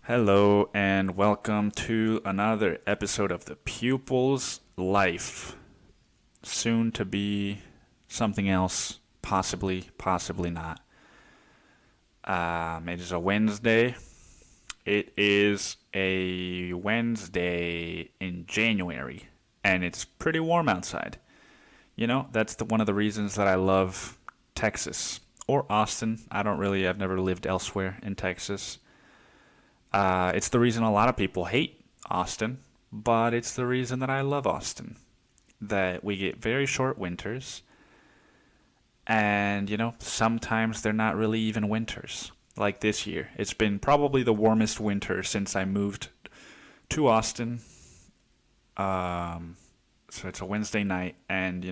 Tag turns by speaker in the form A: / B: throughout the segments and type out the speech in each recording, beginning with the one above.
A: Hello and welcome to another episode of The Pupil's Life. Soon to be something else, possibly not. It is a Wednesday. It is a Wednesday in January, and it's pretty warm outside. You know, that's one of the reasons that I love Texas or Austin. I've never lived elsewhere in Texas. It's the reason a lot of people hate Austin, but it's the reason that I love Austin. That we get very short winters, and, sometimes they're not really even winters. Like this year. It's been probably the warmest winter since I moved to Austin. So it's a Wednesday night, and,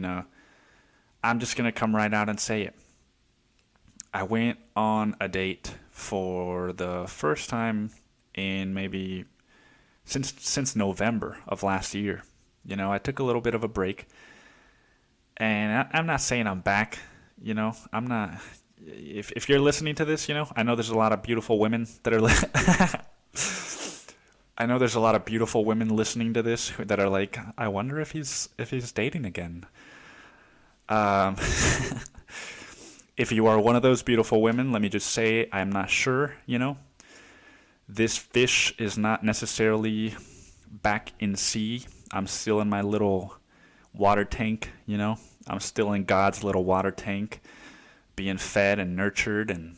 A: I'm just going to come right out and say it. I went on a date for the first time in maybe since November of last year. I took a little bit of a break, and I'm not saying I'm back. I'm not. If you're listening to this, I know there's a lot of beautiful women that are. I know there's a lot of beautiful women listening to this that are like, I wonder if he's dating again. If you are one of those beautiful women, let me just say I'm not sure. This fish is not necessarily back in sea. I'm still in my little water tank, I'm still in God's little water tank, being fed and nurtured and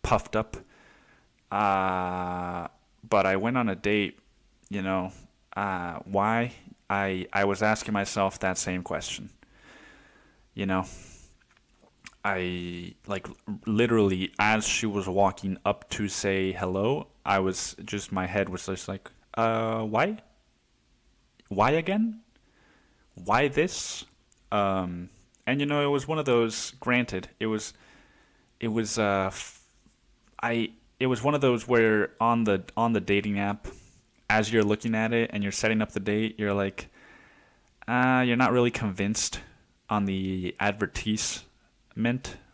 A: puffed up. But I went on a date, why? I was asking myself that same question. I, literally, as she was walking up to say hello, my head was just like, why? Why again? Why this? And, it was one of those, granted, it was one of those where on the dating app, as you're looking at it and you're setting up the date, you're like, you're not really convinced on the advertisement,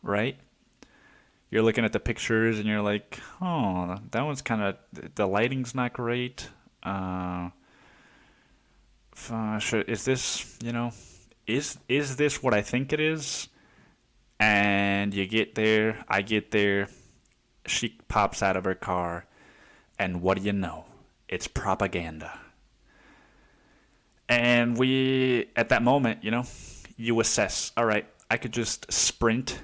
A: right? You're looking at the pictures and you're like, oh, that one's kind of, the lighting's not great. Is this, is this what I think it is? And you get there, I get there, she pops out of her car, and what do you know? It's propaganda. And at that moment, you assess, all right, I could just sprint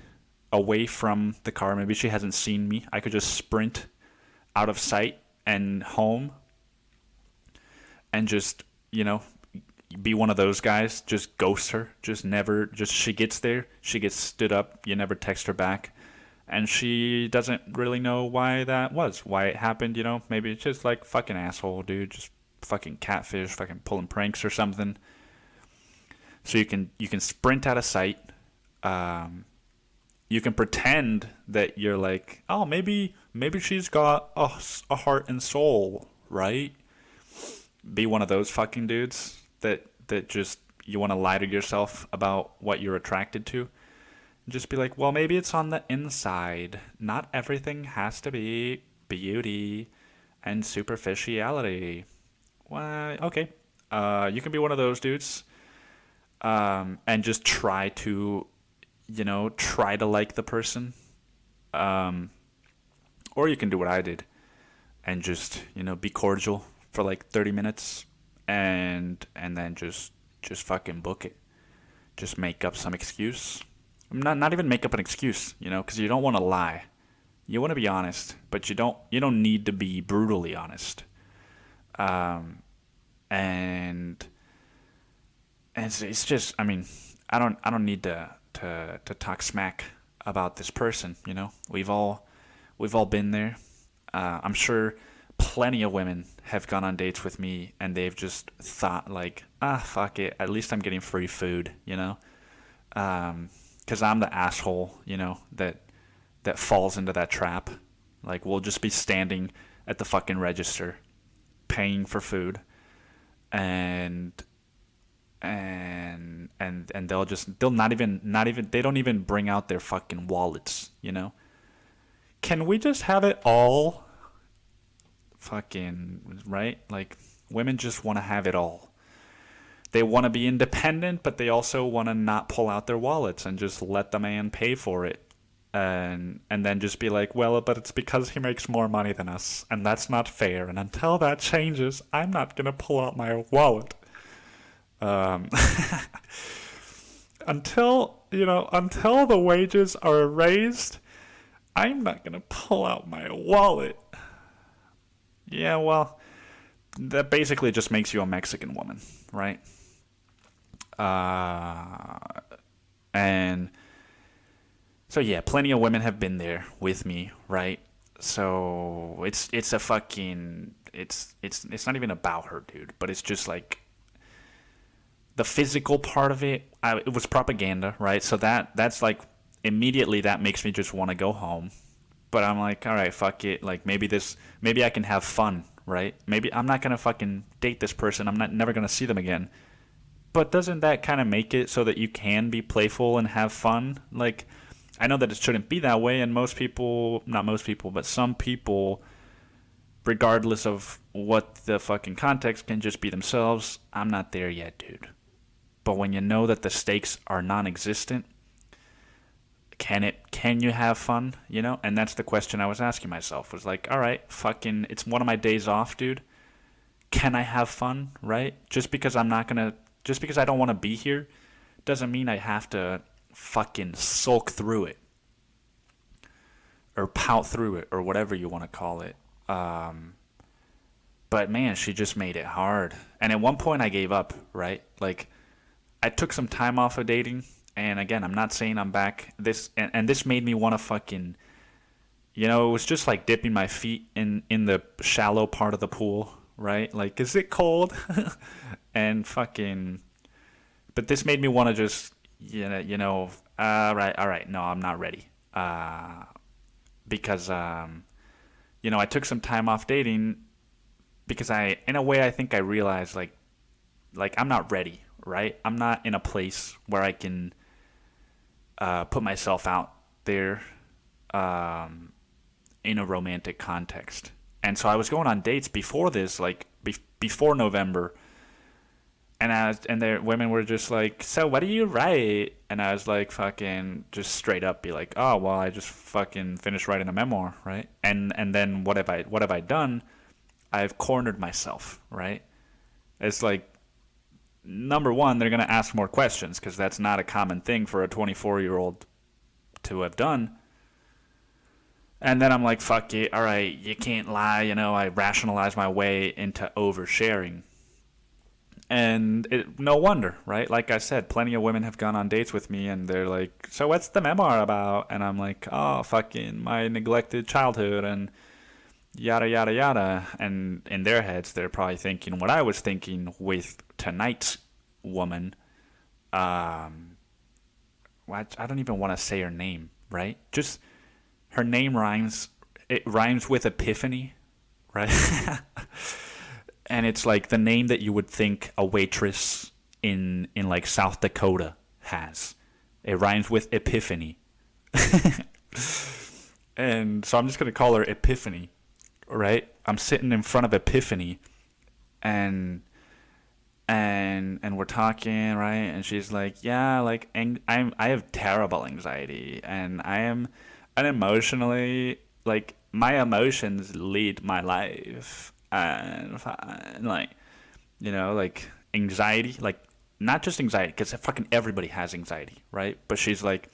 A: away from the car. Maybe she hasn't seen me. I could just sprint out of sight and home and just, be one of those guys. Just ghost her. She gets there. She gets stood up. You never text her back. And she doesn't really know why that was. Why it happened, Maybe it's just like fucking asshole, dude. Just fucking catfish, fucking pulling pranks or something. So you can sprint out of sight. You can pretend that you're like, oh, maybe she's got a heart and soul, right? Be one of those fucking dudes that just, you want to lie to yourself about what you're attracted to. Just be like, well, maybe it's on the inside. Not everything has to be beauty and superficiality. Well, okay. You can be one of those dudes. And just try to like the person. Or you can do what I did and just, be cordial for like 30 minutes and then just fucking book it. Just make up some excuse. Not even make up an excuse, because you don't want to lie. You want to be honest, but you don't need to be brutally honest. And it's just, I don't need to talk smack about this person, We've all been there. I'm sure plenty of women have gone on dates with me and they've just thought like, fuck it, at least I'm getting free food, because I'm the asshole, that falls into that trap. Like, we'll just be standing at the fucking register paying for food, and they'll not even they don't even bring out their fucking wallets, Can we just have it all fucking, right? Like, women just want to have it all. They want to be independent, but they also want to not pull out their wallets and just let the man pay for it. And then just be like, well, but it's because he makes more money than us, and that's not fair. And until that changes, I'm not going to pull out my wallet. Um, until the wages are raised, I'm not going to pull out my wallet. Yeah, well, that basically just makes you a Mexican woman, right? And so yeah, plenty of women have been there with me, right? So it's a fucking it's not even about her, dude, but it's just like the physical part of it. It was propaganda, right? So that's like immediately that makes me just want to go home. But I'm like, all right, fuck it. Like maybe I can have fun, right? Maybe I'm not gonna fucking date this person. I'm never gonna see them again. But doesn't that kind of make it so that you can be playful and have fun? Like, I know that it shouldn't be that way, and most people, not most people, but some people, regardless of what the fucking context, can just be themselves. I'm not there yet, dude. But when you know that the stakes are non-existent, can you have fun, you know? And that's the question I was asking myself, was like, all right, fucking, it's one of my days off, dude. Can I have fun, right? Just because I don't want to be here doesn't mean I have to fucking sulk through it or pout through it or whatever you want to call it. But man, she just made it hard. And at one point I gave up, right? Like, I took some time off of dating. And again, I'm not saying I'm back. This made me want to fucking, it was just like dipping my feet in the shallow part of the pool, right? Like, is it cold? And fucking, but this made me want to just, all right, no, I'm not ready. Because, I took some time off dating because in a way, I think I realized like I'm not ready, right? I'm not in a place where I can put myself out there in a romantic context. And so I was going on dates before this, like before November, and women were just like, so what do you write? And I was like, fucking just straight up be like, oh well, I just fucking finished writing a memoir, right? And then what have I done? I've cornered myself, right? It's like, number one, they're gonna ask more questions because that's not a common thing for a 24-year-old to have done. And then I'm like, fuck it, all right, you can't lie, I rationalize my way into oversharing. And no wonder, right? Like I said, plenty of women have gone on dates with me and they're like, so what's the memoir about? And I'm like, oh, fucking my neglected childhood and yada, yada, yada. And in their heads, they're probably thinking what I was thinking with tonight's woman. I don't even want to say her name, right? Just her name rhymes. It rhymes with epiphany, right? And it's like the name that you would think a waitress in like South Dakota has. It rhymes with Epiphany. And so I'm just going to call her Epiphany, right? I'm sitting in front of Epiphany and we're talking, right? And she's like, yeah, like I have terrible anxiety and I am unemotionally, like my emotions lead my life. And like, like anxiety, like not just anxiety, because fucking everybody has anxiety, right? But she's like,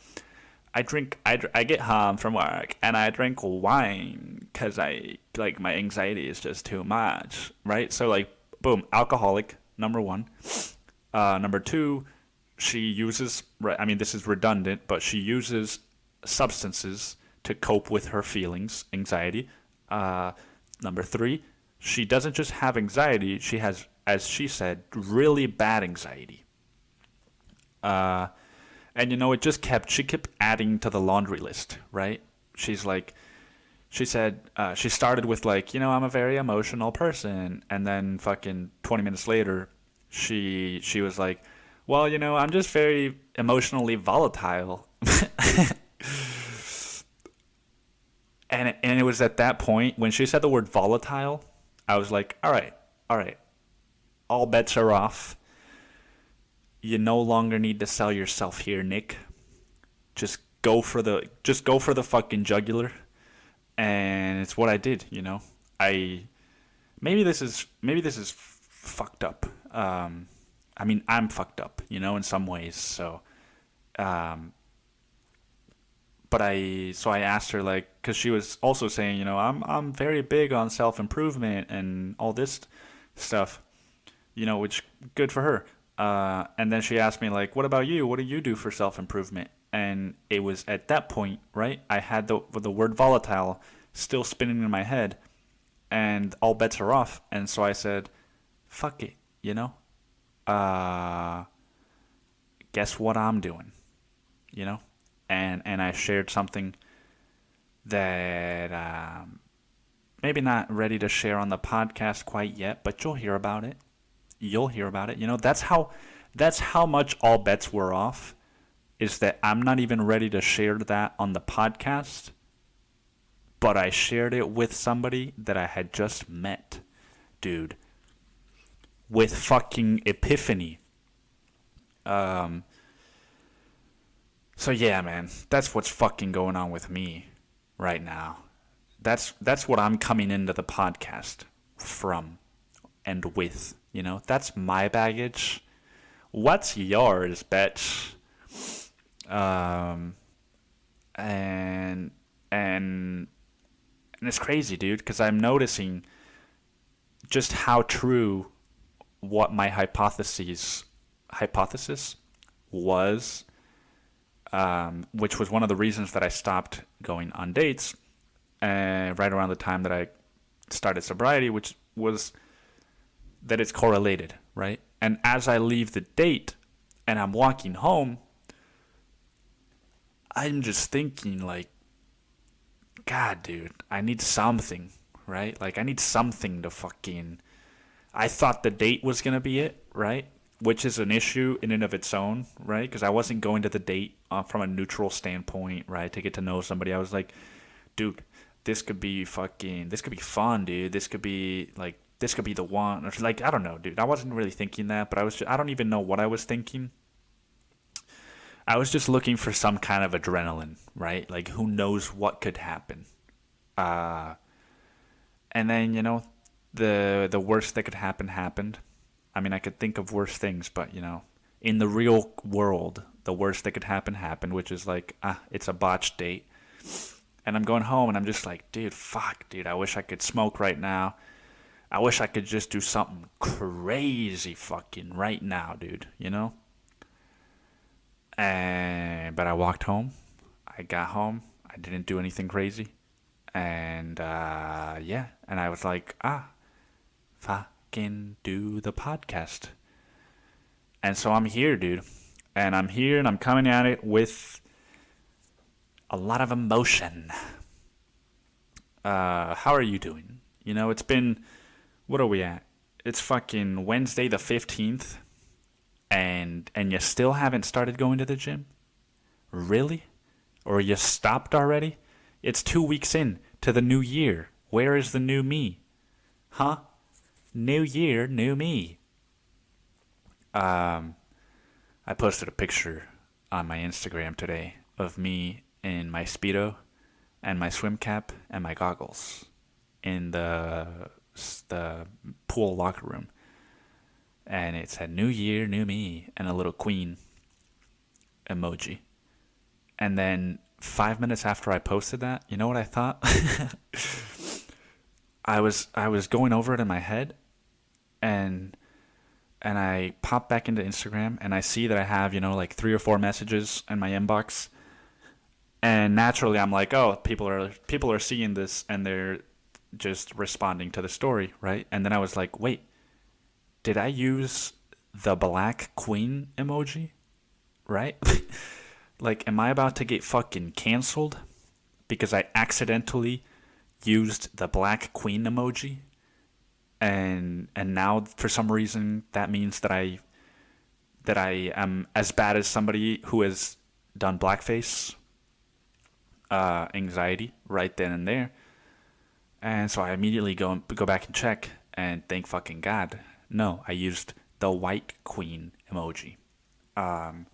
A: I get home from work and I drink wine because my anxiety is just too much, right? So like, boom, alcoholic, number one. Number two, she uses, I mean, this is redundant, but she uses substances to cope with her feelings, anxiety. Number three, she doesn't just have anxiety, she has, as she said, really bad anxiety. And she kept adding to the laundry list, right? She said, she started with like, I'm a very emotional person. And then fucking 20 minutes later, she was like, well, I'm just very emotionally volatile. And it was at that point when she said the word volatile, I was like, all right, all bets are off. You no longer need to sell yourself here, Nick. Just go for the fucking jugular. And it's what I did, you know. I maybe this is fucked up. I mean, I'm fucked up, you know, in some ways. So, but I asked her, like, because she was also saying, you know, I'm very big on self improvement and all this stuff, you know, which good for her. And then she asked me, like, what about you? What do you do for self improvement? And it was at that point, right? I had the word volatile still spinning in my head, and all bets are off. And so I said, fuck it, you know? Guess what I'm doing, you know? And I shared something that maybe not ready to share on the podcast quite yet, but you'll hear about it. You'll hear about it. You know, that's how much all bets were off, is that I'm not even ready to share that on the podcast, but I shared it with somebody that I had just met, dude, with fucking epiphany. So yeah, man, that's what's fucking going on with me right now. That's what I'm coming into the podcast from and with, you know? That's my baggage. What's yours, bitch? And it's crazy, dude, because I'm noticing just how true what my hypothesis was, which was one of the reasons that I stopped going on dates right around the time that I started sobriety, which was that it's correlated, right? And as I leave the date and I'm walking home, I'm just thinking, like, God, dude, I need something, right? Like, I need something to fucking... I thought the date was going to be it, right? Which is an issue in and of its own, right? Because I wasn't going to the date from a neutral standpoint, right? To get to know somebody. I was like, dude, this could be fun, dude. This could be, like, this could be the one. Or, like, I don't know, dude. I wasn't really thinking that, but I don't even know what I was thinking. I was just looking for some kind of adrenaline, right? Like, who knows what could happen. And then, you know, the worst that could happen happened. I mean, I could think of worse things, but, you know, in the real world, the worst that could happen happened, which is like, it's a botched date. And I'm going home, and I'm just like, dude, fuck, dude, I wish I could smoke right now. I wish I could just do something crazy fucking right now, dude, you know? But I walked home. I got home. I didn't do anything crazy. And, yeah. And I was like, fucking do the podcast. And so I'm here, dude. And I'm here, and I'm coming at it with a lot of emotion. How are you doing? You know, it's been... What are we at? It's fucking Wednesday the 15th. And you still haven't started going to the gym? Really? Or you stopped already? It's 2 weeks in to the new year. Where is the new me? Huh? New year, new me. I posted a picture on my Instagram today of me in my Speedo and my swim cap and my goggles in the pool locker room. And it said, new year, new me, and a little queen emoji. And then 5 minutes after I posted that, you know what I thought? I was going over it in my head, and I pop back into Instagram, and I see that I have, you know, like 3 or 4 messages in my inbox. And naturally, I'm like, oh, people are seeing this, and they're just responding to the story, right? And then I was like, wait. Did I use the black queen emoji? Right? Like, am I about to get fucking canceled because I accidentally used the black queen emoji? And now, for some reason, that means that I am as bad as somebody who has done blackface anxiety right then and there. And so I immediately go back and check, and thank fucking God, no, I used the white queen emoji. Um,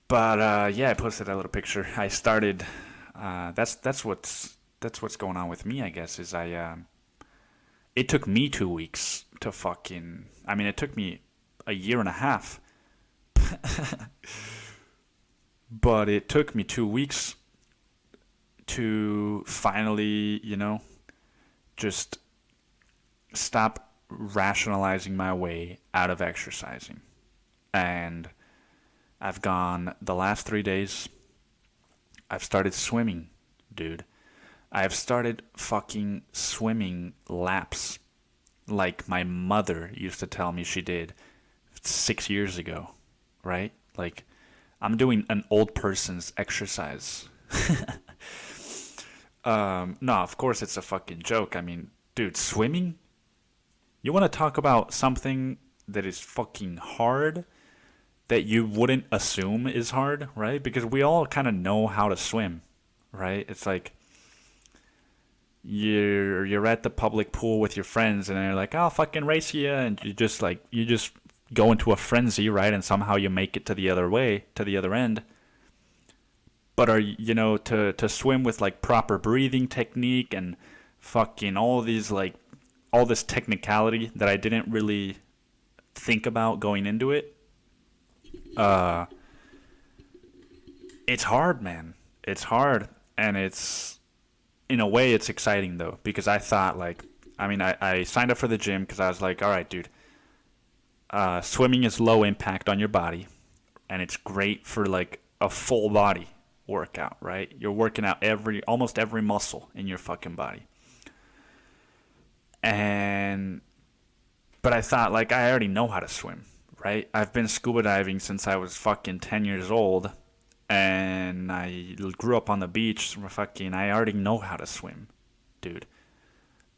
A: but yeah, I posted that little picture. I started. That's what's going on with me. I guess is it took me 2 weeks to fucking. I mean, it took me a year and a half, but it took me 2 weeks to finally, just stop rationalizing my way out of exercising. And I've gone the last 3 days. I've started swimming, dude. I've started fucking swimming laps like my mother used to tell me she did 6 years ago, right? Like, I'm doing an old person's exercise. No, of course it's a fucking joke. I mean, dude, swimming? You want to talk about something that is fucking hard that you wouldn't assume is hard, right? Because we all kind of know how to swim, right? It's like you're at the public pool with your friends and they're like, "I'll fucking race you," and you just go into a frenzy, right? And somehow you make it to the other end. But to swim with like proper breathing technique and fucking all this technicality that I didn't really think about going into it. It's hard, man. It's hard, and it's in a way it's exciting though, because I thought I signed up for the gym because I was like, all right, dude, swimming is low impact on your body, and it's great for like a full body workout, right? You're working out almost every muscle in your fucking body. But I thought, like, I already know how to swim, right? I've been scuba diving since I was fucking 10 years old, and I grew up on the beach. I already know how to swim, dude.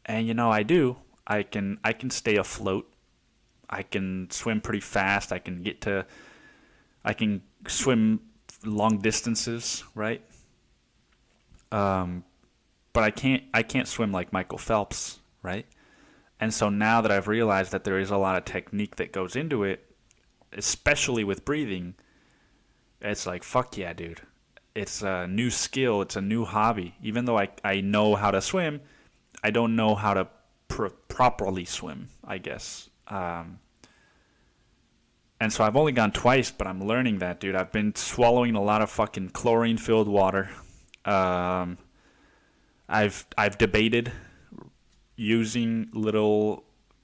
A: And I do. I can stay afloat. I can swim pretty fast. I can swim long distances, right? But I can't swim like Michael Phelps, right? And so now that I've realized that there is a lot of technique that goes into it, especially with breathing, it's like, fuck yeah, dude. It's a new skill. It's a new hobby. Even though I know how to swim, I don't know how to properly swim, I guess. And so I've only gone twice, but I'm learning that, dude. I've been swallowing a lot of fucking chlorine-filled water. I've debated using little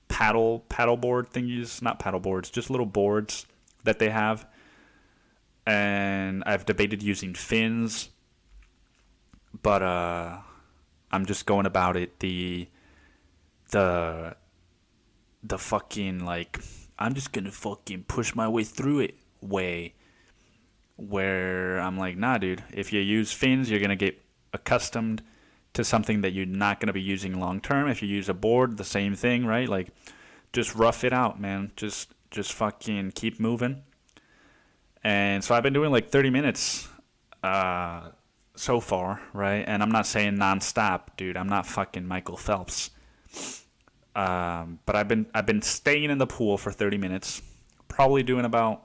A: paddleboard thingies, not paddle boards, just little boards that they have. And I've debated using fins, but I'm just going about it the fucking, like, I'm just gonna fucking push my way through it way, where I'm like, nah, dude, if you use fins, you're gonna get accustomed to something that you're not gonna be using long term. If you use a board, the same thing, right? Like, just rough it out, man. Just fucking keep moving. And so I've been doing like 30 minutes so far, right? And I'm not saying nonstop, dude. I'm not fucking Michael Phelps. But I've been staying in the pool for 30 minutes, probably doing about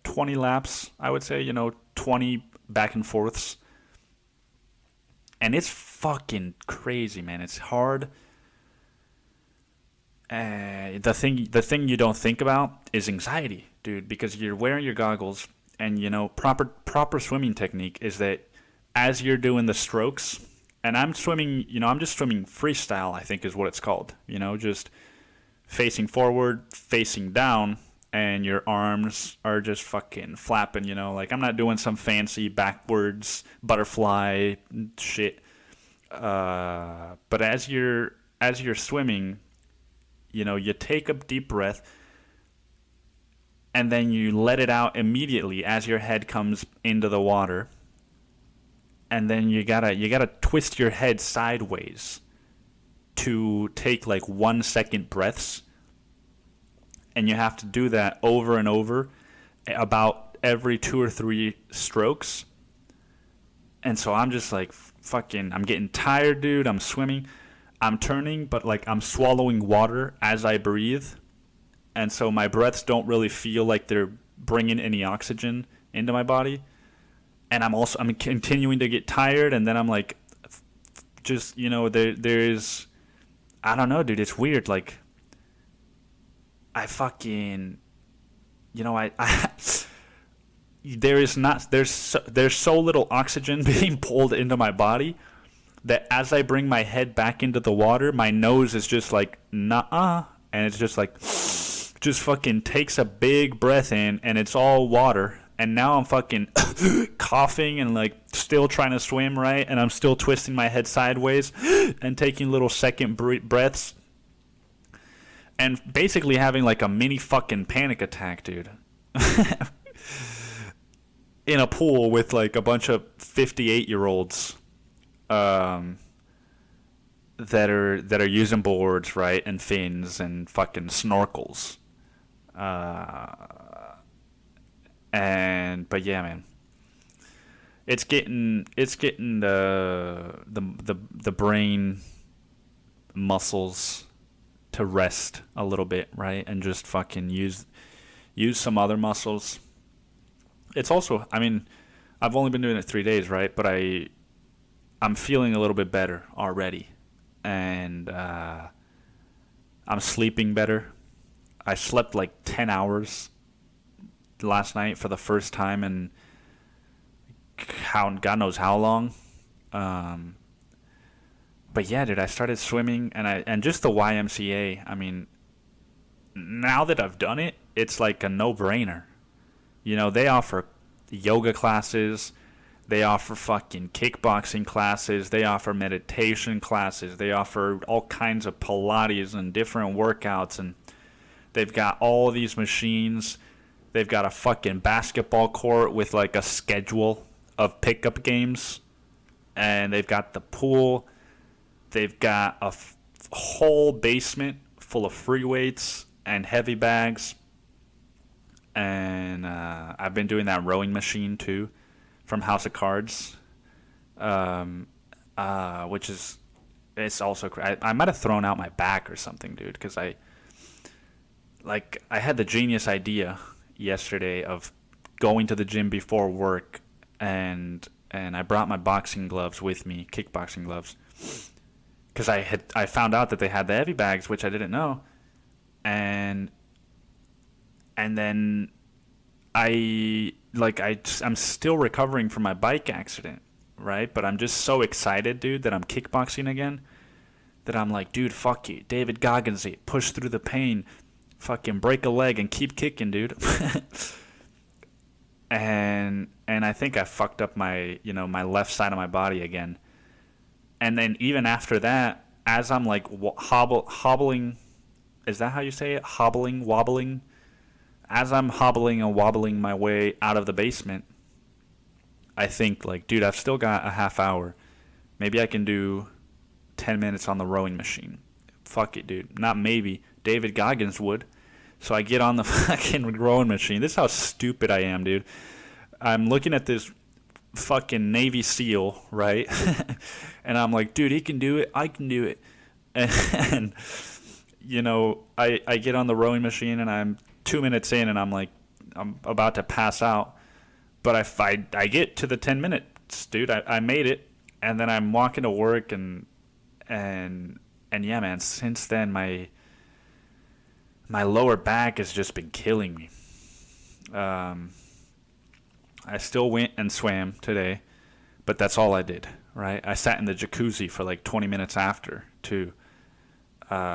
A: 20 laps, I would say, 20 back and forths. And it's fucking crazy, man. It's hard. The thing you don't think about is anxiety, dude, because you're wearing your goggles, and proper swimming technique is that as you're doing the strokes, and I'm swimming, I'm just swimming freestyle, I think is what it's called, just facing forward, facing down, and your arms are just fucking flapping, like I'm not doing some fancy backwards butterfly shit. But as you're swimming, you take a deep breath, and then you let it out immediately as your head comes into the water. And then you gotta twist your head sideways to take like 1 second breaths. And you have to do that over and over, about every 2 or 3 strokes. And so I'm just like, I'm getting tired, dude. I'm swimming. I'm turning, but like I'm swallowing water as I breathe. And so my breaths don't really feel like they're bringing any oxygen into my body. And I'm continuing to get tired, and then I'm like, just, there's, I don't know, dude, it's weird. Like, I fucking, I there's so little oxygen being pulled into my body that as I bring my head back into the water, my nose is just like, nah, and it's just like, just fucking takes a big breath in, and it's all water. And now I'm fucking coughing and like still trying to swim, right? And I'm still twisting my head sideways and taking little second breaths. And basically having like a mini fucking panic attack, dude. In a pool with like a bunch of 58-year-olds that are using boards, right? And fins and fucking snorkels. But yeah, man, it's getting the brain muscles to rest a little bit, right, and just fucking use some other muscles. It's also, I mean, I've only been doing it 3 days, right, but I'm feeling a little bit better already, and I'm sleeping better. I slept like 10 hours last night for the first time in God knows how long. But yeah, dude, I started swimming, and just the YMCA. I mean, now that I've done it, it's like a no-brainer. They offer yoga classes, they offer fucking kickboxing classes, they offer meditation classes, they offer all kinds of Pilates and different workouts, and they've got all these machines. They've got a fucking basketball court with like a schedule of pickup games. And they've got the pool. They've got a whole basement full of free weights and heavy bags. And I've been doing that rowing machine too from House of Cards. Which is, it's also, I might have thrown out my back or something, dude. Because I had the genius idea yesterday of going to the gym before work, and I brought my boxing gloves with me, kickboxing gloves, because I found out that they had the heavy bags, which I didn't know, and then I'm still recovering from my bike accident, right? But I'm just so excited, dude, that I'm kickboxing again, that I'm like, dude, fuck you, David Goggins, push through the pain. Fucking break a leg and keep kicking, dude. and I think I fucked up my left side of my body again. And then even after that, as I'm like hobbling, is that how you say it? Wobbling. As I'm hobbling and wobbling my way out of the basement, I think like, dude, I've still got a half hour. Maybe I can do 10 minutes on the rowing machine. Fuck it, dude. Not maybe. David Goggins would. So I get on the fucking rowing machine. This is how stupid I am, dude. I'm looking at this fucking Navy SEAL, right? And I'm like, dude, he can do it. I can do it. And I get on the rowing machine, and I'm 2 minutes in, and I'm like, I'm about to pass out. But I get to the 10 minutes, dude. I made it. And then I'm walking to work, and yeah, man, since then, my lower back has just been killing me. I still went and swam today, but that's all I did, right? I sat in the jacuzzi for like 20 minutes after, too.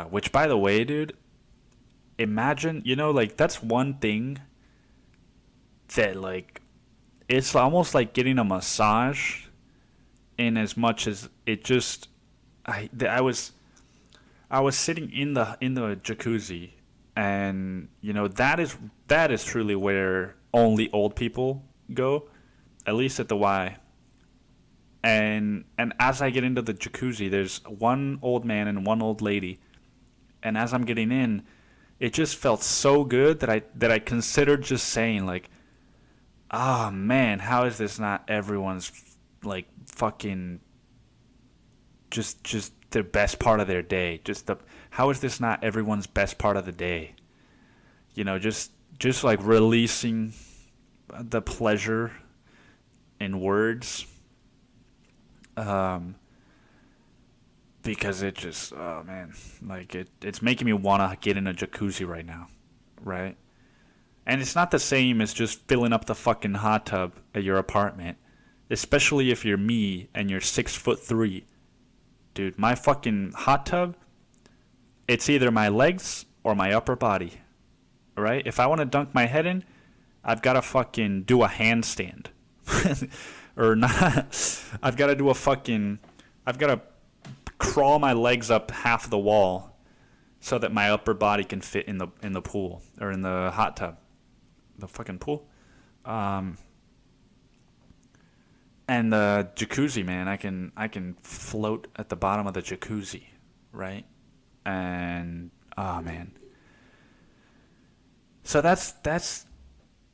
A: Which, by the way, dude, imagine, like, that's one thing that, like, it's almost like getting a massage in as much as it just... I was sitting in the jacuzzi, and that is truly where only old people go, at least at the Y. And as I get into the jacuzzi, there's one old man and one old lady, and as I'm getting in, it just felt so good that I considered just saying like, "Ah, man, how is this not everyone's like fucking just the best part of their day. How is this not everyone's best part of the day? Just like releasing the pleasure in words. Because it just, oh man, like it's making me want to get in a jacuzzi right now, right? And it's not the same as just filling up the fucking hot tub at your apartment, especially if you're me and you're 6'3". Dude, my fucking hot tub, it's either my legs or my upper body, right? If I want to dunk my head in, I've got to fucking do a handstand. Or not, I've got to crawl my legs up half the wall so that my upper body can fit in the pool or in the hot tub, the fucking pool. And the jacuzzi, man, I can float at the bottom of the jacuzzi, right? And oh man, so that's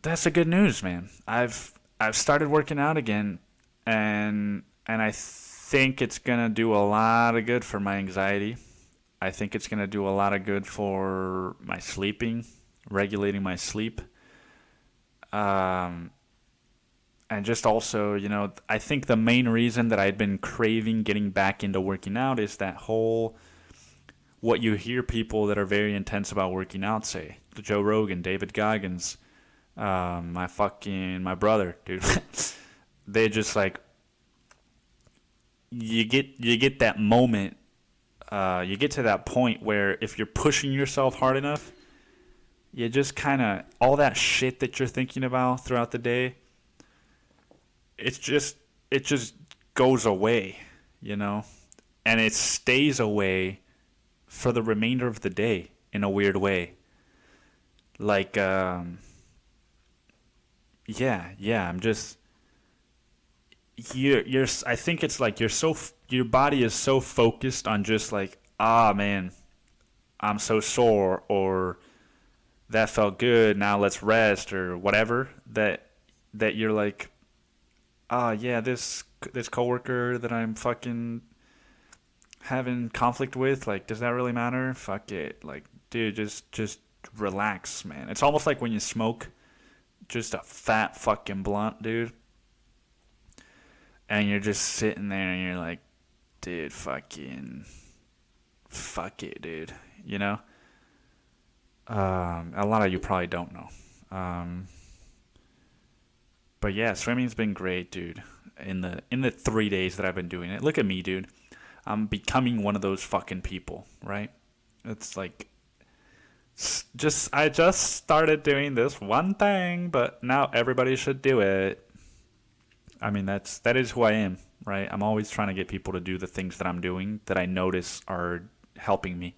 A: the good news, man. I've started working out again, and I think it's gonna do a lot of good for my anxiety. I think it's gonna do a lot of good for my sleeping, regulating my sleep. And just also, I think the main reason that I'd been craving getting back into working out is that whole, what you hear people that are very intense about working out say. Joe Rogan, David Goggins, my brother, dude. They just like, you get that moment, you get to that point where if you're pushing yourself hard enough, you just kind of, all that shit that you're thinking about throughout the day, it just goes away, and it stays away for the remainder of the day in a weird way. Like, I'm just, I think it's like your body is so focused on just like, man, I'm so sore, or that felt good, now let's rest, or whatever, that you're like, this coworker that I'm fucking having conflict with, like, does that really matter? Fuck it. Like, dude, just relax, man. It's almost like when you smoke just a fat fucking blunt, dude, and you're just sitting there and you're like, dude, fuck it, dude, a lot of you probably don't know. But yeah, swimming's been great, dude. In the 3 days that I've been doing it, look at me, dude. I'm becoming one of those fucking people, right? It's like, I just started doing this one thing, but now everybody should do it. I mean, that is who I am, right? I'm always trying to get people to do the things that I'm doing that I notice are helping me.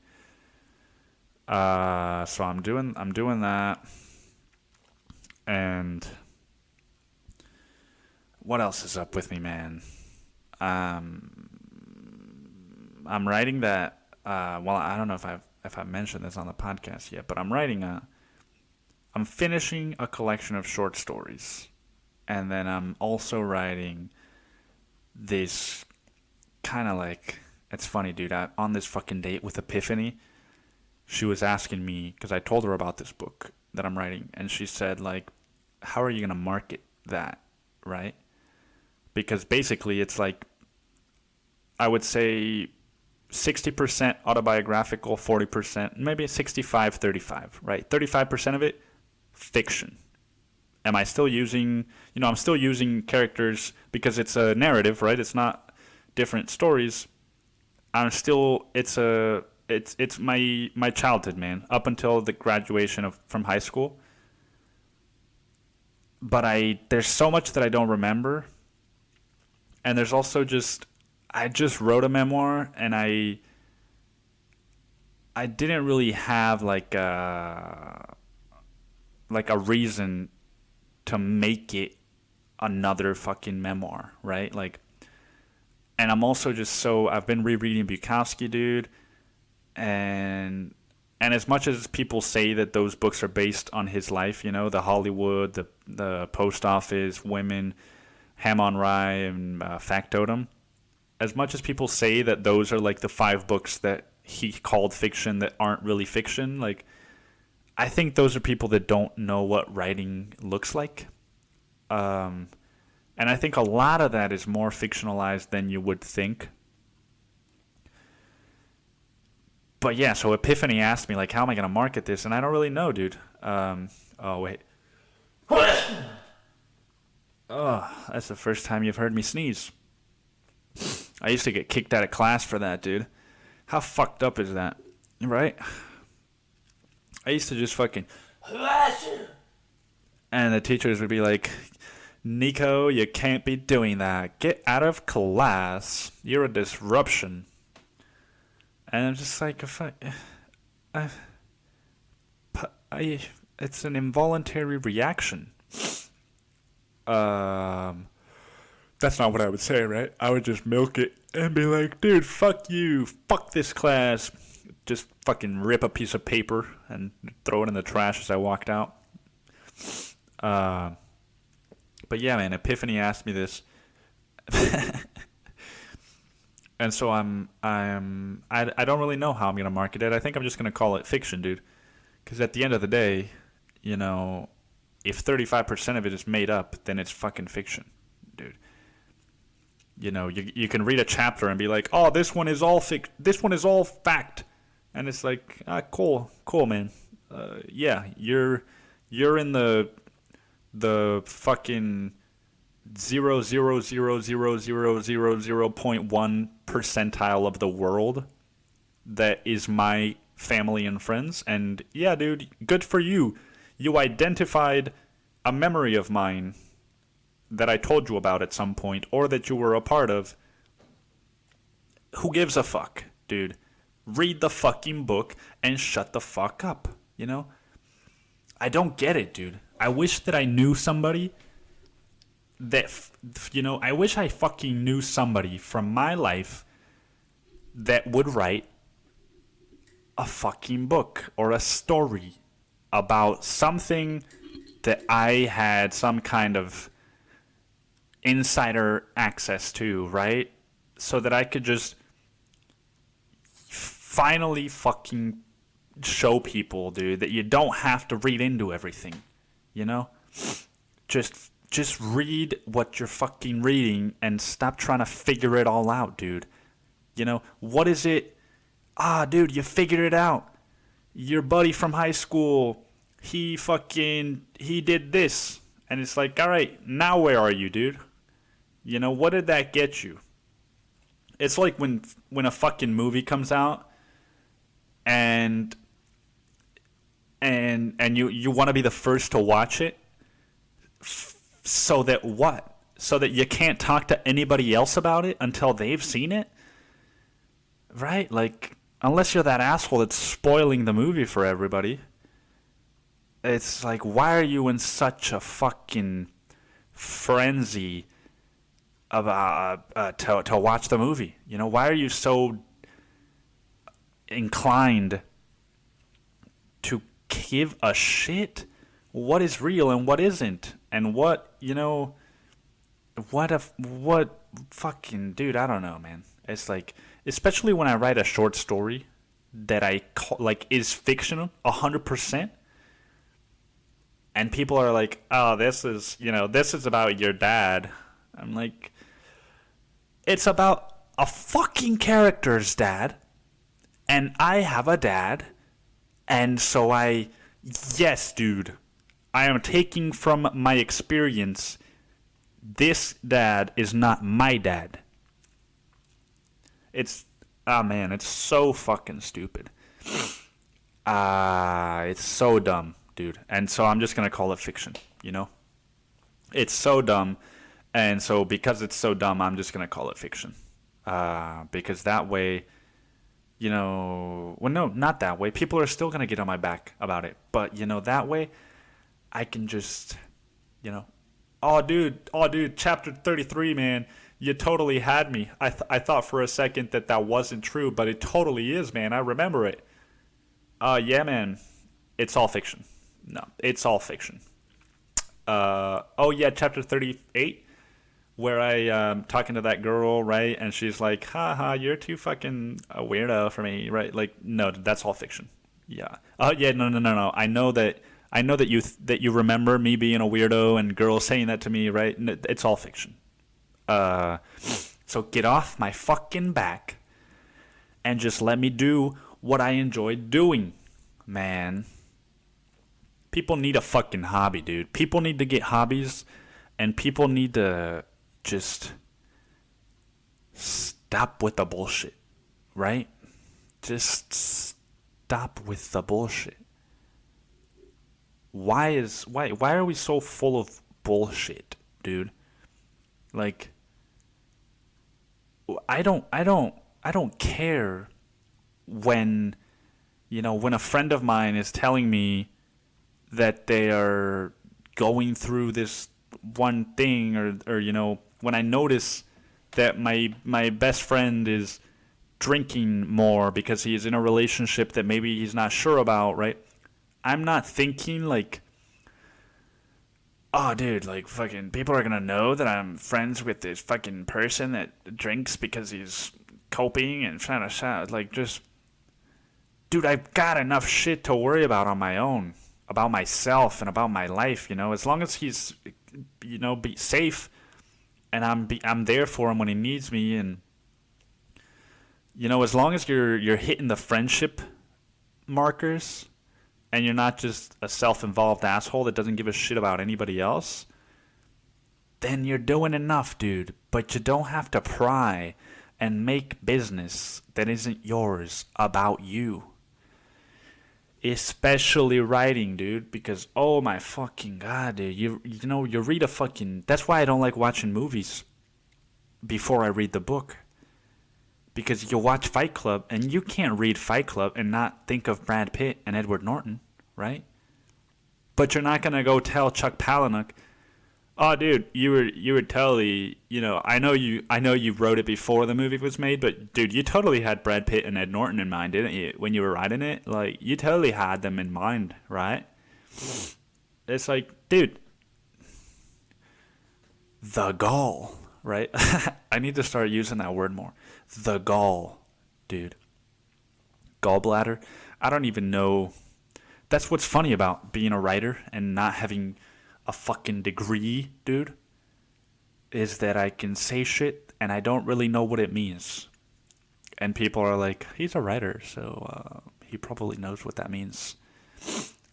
A: So I'm doing that. And what else is up with me, man? I'm writing that. I don't know if I've mentioned this on the podcast yet, but I'm finishing a collection of short stories, and then I'm also writing this kind of like, it's funny, dude. On this fucking date with Epiphany, she was asking me, because I told her about this book that I'm writing, and she said, like, how are you gonna market that, right? Because basically it's like, I would say 60% autobiographical, 40%, maybe 65-35, right? 35% of it, fiction. Am I still using, I'm still using characters because it's a narrative, right? It's not different stories. It's my childhood, man, up until the graduation from high school. But there's so much that I don't remember. And there's also I just wrote a memoir, and I didn't really have like a reason to make it another fucking memoir, right? Like, and I'm also I've been rereading Bukowski, dude, and as much as people say that those books are based on his life, the Hollywood, the post office, women, Ham on Rye, and Factotum, as much as people say that those are like the 5 books that he called fiction that aren't really fiction, like, I think those are people that don't know what writing looks like. And I think a lot of that is more fictionalized than you would think. But yeah, so Epiphany asked me, like, how am I going to market this? And I don't really know, dude. Oh, wait. Oh, that's the first time you've heard me sneeze. I used to get kicked out of class for that, dude. How fucked up is that? Right? I used to just fucking... And the teachers would be like, Nico, you can't be doing that. Get out of class. You're a disruption. And I'm just like, it's an involuntary reaction. That's not what I would say, right? I would just milk it and be like, dude, fuck you. Fuck this class. Just fucking rip a piece of paper and throw it in the trash as I walked out. But yeah, man, Epiphany asked me this. And so I don't really know how I'm going to market it. I think I'm just going to call it fiction, dude. Because at the end of the day, you know, if 35% of it is made up, then it's fucking fiction, dude. You know, you can read a chapter and be like, oh, this one is all fact. And it's like, cool, man. Yeah, you're in the fucking 0.1 percentile of the world that is my family and friends. And yeah, dude, good for you. You identified a memory of mine that I told you about at some point, or that you were a part of. Who gives a fuck, dude? Read the fucking book and shut the fuck up, you know? I don't get it, dude. I wish that I knew somebody that, you know, I wish I fucking knew somebody from my life that would write a fucking book or a story about something that I had some kind of insider access to, right? So that I could just finally fucking show people, dude, that you don't have to read into everything, you know? Just read what you're fucking reading and stop trying to figure it all out, dude. You know, what is it? Dude, you figured it out. Your buddy from high school, he did this. And it's like, all right, now where are you, dude? You know, what did that get you? It's like when a fucking movie comes out and you want to be the first to watch it, so that what? So that you can't talk to anybody else about it until they've seen it? Right? Like, unless you're that asshole that's spoiling the movie for everybody. It's like, why are you in such a fucking frenzy about to watch the movie? You know, why are you so inclined to give a shit what is real and what isn't, and what, you know, what fucking, dude, I don't know, man. It's like, especially when I write a short story that I call, like, is fictional 100%, and people are like, oh, this is about your dad. I'm like, it's about a fucking character's dad, and I have a dad, and so yes, dude, I am taking from my experience, this dad is not my dad. It's so fucking stupid. It's so dumb, dude. And so I'm just going to call it fiction, you know? It's so dumb. And so because it's so dumb, I'm just going to call it fiction. Because that way, you know... Well, no, not that way. People are still going to get on my back about it. But, you know, that way, I can just, you know... Oh, dude, chapter 33, man. You totally had me. I thought for a second that wasn't true, but it totally is, man. I remember it. Yeah, man. It's all fiction. No, it's all fiction. Oh, yeah, chapter 38. where I talking to that girl, right? And she's like, haha, you're too fucking a weirdo for me, right? Like, no, that's all fiction. Yeah. Oh, yeah, no. I know that you remember me being a weirdo and girls saying that to me, right? It's all fiction. So get off my fucking back and just let me do what I enjoy doing, man. People need a fucking hobby, dude. People need to get hobbies, and people need to just stop with the bullshit, right? Just stop with the bullshit. Why are we so full of bullshit, dude? Like, I don't care when, when a friend of mine is telling me that they are going through this one thing, or when I notice that my best friend is drinking more because he's in a relationship that maybe he's not sure about, right? I'm not thinking like, oh, dude, like, fucking people are gonna know that I'm friends with this fucking person that drinks because he's coping and trying to shout. Like, just, dude, I've got enough shit to worry about on my own, about myself and about my life, as long as he's, be safe, and I'm there for him when he needs me, and, as long as you're hitting the friendship markers, and you're not just a self-involved asshole that doesn't give a shit about anybody else, then you're doing enough, dude. But you don't have to pry and make business that isn't yours about you. Especially writing, dude, because, oh my fucking god, dude, you read a fucking... That's why I don't like watching movies before I read the book. Because you watch Fight Club, and you can't read Fight Club and not think of Brad Pitt and Edward Norton, right? But you're not gonna go tell Chuck Palahniuk, oh, dude, you were totally, I know you wrote it before the movie was made, but dude, you totally had Brad Pitt and Ed Norton in mind, didn't you? When you were writing it, like, you totally had them in mind, right? It's like, dude, the gall, right? I need to start using that word more. The gall, dude. Gallbladder. I don't even know. That's what's funny about being a writer and not having a fucking degree, dude, is that I can say shit and I don't really know what it means. And people are like, he's a writer, so he probably knows what that means.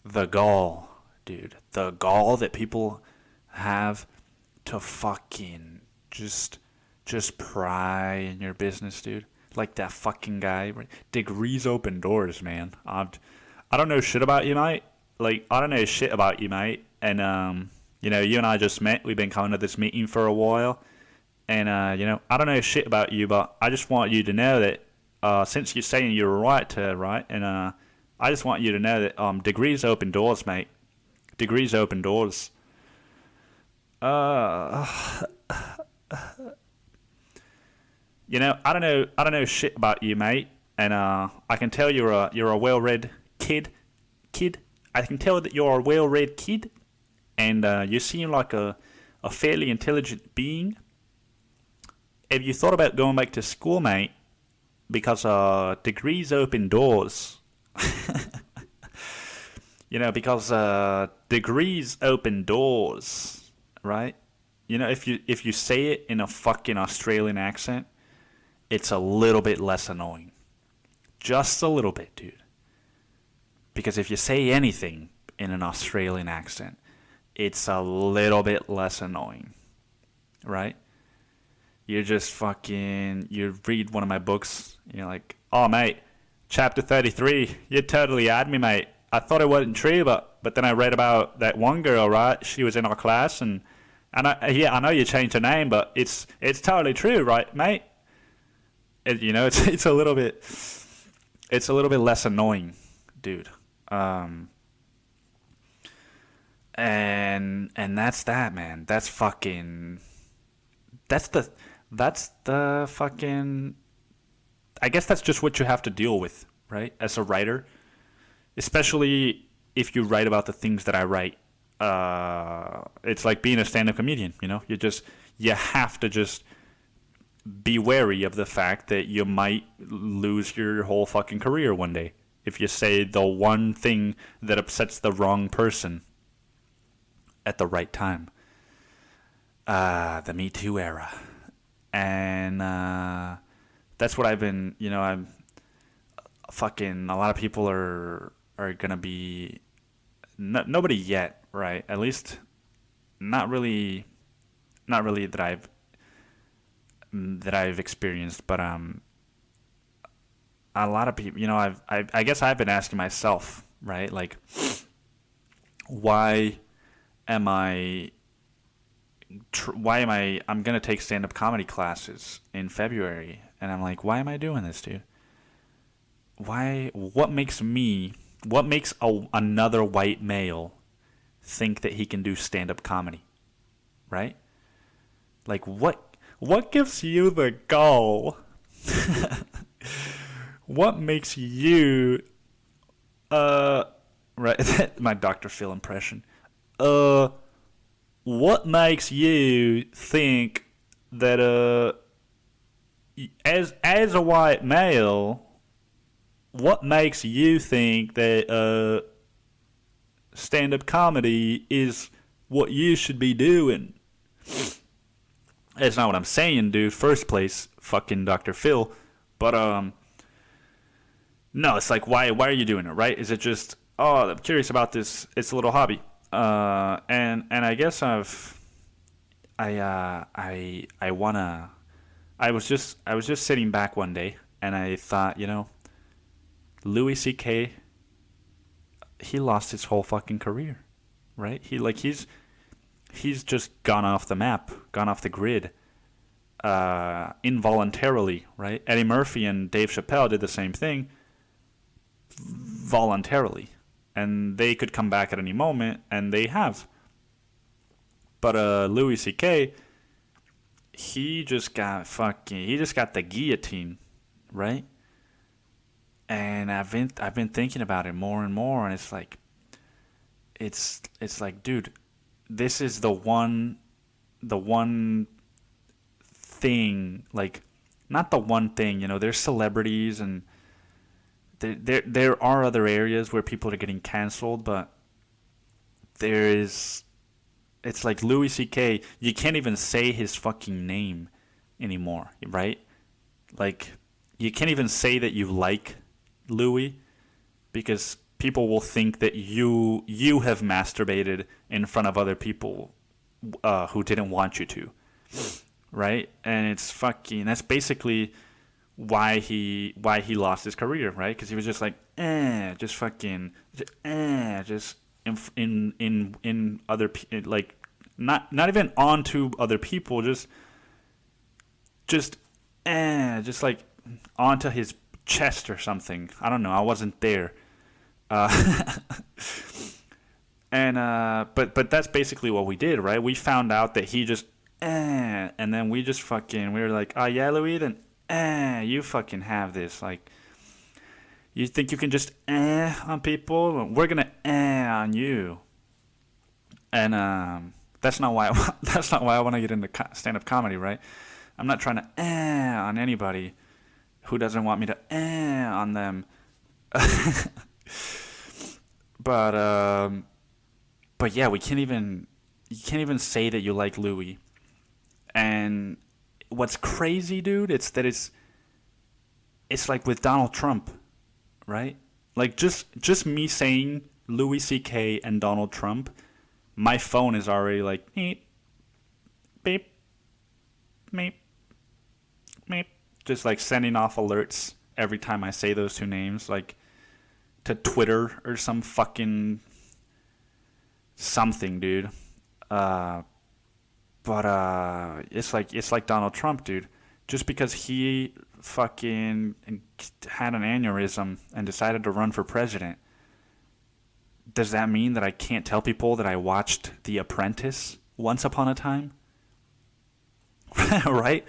A: The gall, dude. The gall that people have to fucking just pry in your business, dude. Like that fucking guy. Degrees open doors, man. I don't know shit about you, mate. Like, I don't know shit about you, mate. And, you and I just met. We've been coming to this meeting for a while. And, I don't know shit about you, but I just want you to know that, since you're saying you're right to write, and, I just want you to know that, degrees open doors, mate. Degrees open doors. I don't know shit about you, mate, and I can tell you're a well-read kid. I can tell that you're a well-read kid, and you seem like a fairly intelligent being. Have you thought about going back to school, mate? Because degrees open doors. Because degrees open doors, right? If you say it in a fucking Australian accent, it's a little bit less annoying. Just a little bit, dude. Because if you say anything in an Australian accent, it's a little bit less annoying. Right? You just fucking... You read one of my books, and you're like, oh, mate, chapter 33, you totally had me, mate. I thought it wasn't true, but then I read about that one girl, right? She was in our class, and I know you changed her name, but it's totally true, right, mate? It's a little bit less annoying, dude. And that's that, man. That's the fucking. I guess that's just what you have to deal with, right? As a writer, especially if you write about the things that I write. It's like being a stand-up comedian, you you have to just be wary of the fact that you might lose your whole fucking career one day if you say the one thing that upsets the wrong person at the right time. The Me Too era. And that's what I've been, I'm fucking, a lot of people are gonna be, nobody yet, right? At least not really that I've experienced, but a lot of people, I guess I've been asking myself, right? Like, why am I'm gonna take stand-up comedy classes in February, and I'm like, why am I doing this, dude? What makes another white male think that he can do stand-up comedy, right? Like, what gives you the gall? What makes you, right, my Dr. Phil impression, what makes you think that, as a white male, what makes you think that, stand-up comedy is what you should be doing? That's not what I'm saying, dude. First place, fucking Dr. Phil. But, no, it's like, why are you doing it, right? Is it just, I'm curious about this, it's a little hobby. And I guess I was just sitting back one day, and I thought, Louis C.K., he lost his whole fucking career, right? He's just gone off the map, gone off the grid, involuntarily, right? Eddie Murphy and Dave Chappelle did the same thing, voluntarily, and they could come back at any moment, and they have. But Louis C.K., he just got the guillotine, right? And I've been thinking about it more and more, and it's like, dude, this is the one thing, like, not the one thing, there's celebrities, and there are other areas where people are getting canceled, but it's like Louis C.K., you can't even say his fucking name anymore, right? Like, you can't even say that you like Louis, because people will think that you have masturbated in front of other people who didn't want you to, right? And it's fucking, that's basically why he lost his career, right? Because he was just like, just in other, like, not even onto other people, just like onto his chest or something. I don't know. I wasn't there. And but that's basically what we did, right? We found out that he just and then we were like, oh yeah, Louis, then you fucking have this, like, you think you can just on people? We're gonna on you. And that's not why I want to get into stand-up comedy, right? I'm not trying to on anybody who doesn't want me to on them. But yeah, you can't even say that you like Louis. And what's crazy, dude, it's like with Donald Trump, right? Like, just me saying Louis C.K. and Donald Trump, my phone is already like beep, beep, beep, beep, just like sending off alerts every time I say those two names, like to Twitter or some fucking something, dude. But it's like Donald Trump, dude. Just because he fucking had an aneurysm and decided to run for president, does that mean that I can't tell people that I watched The Apprentice once upon a time? Right?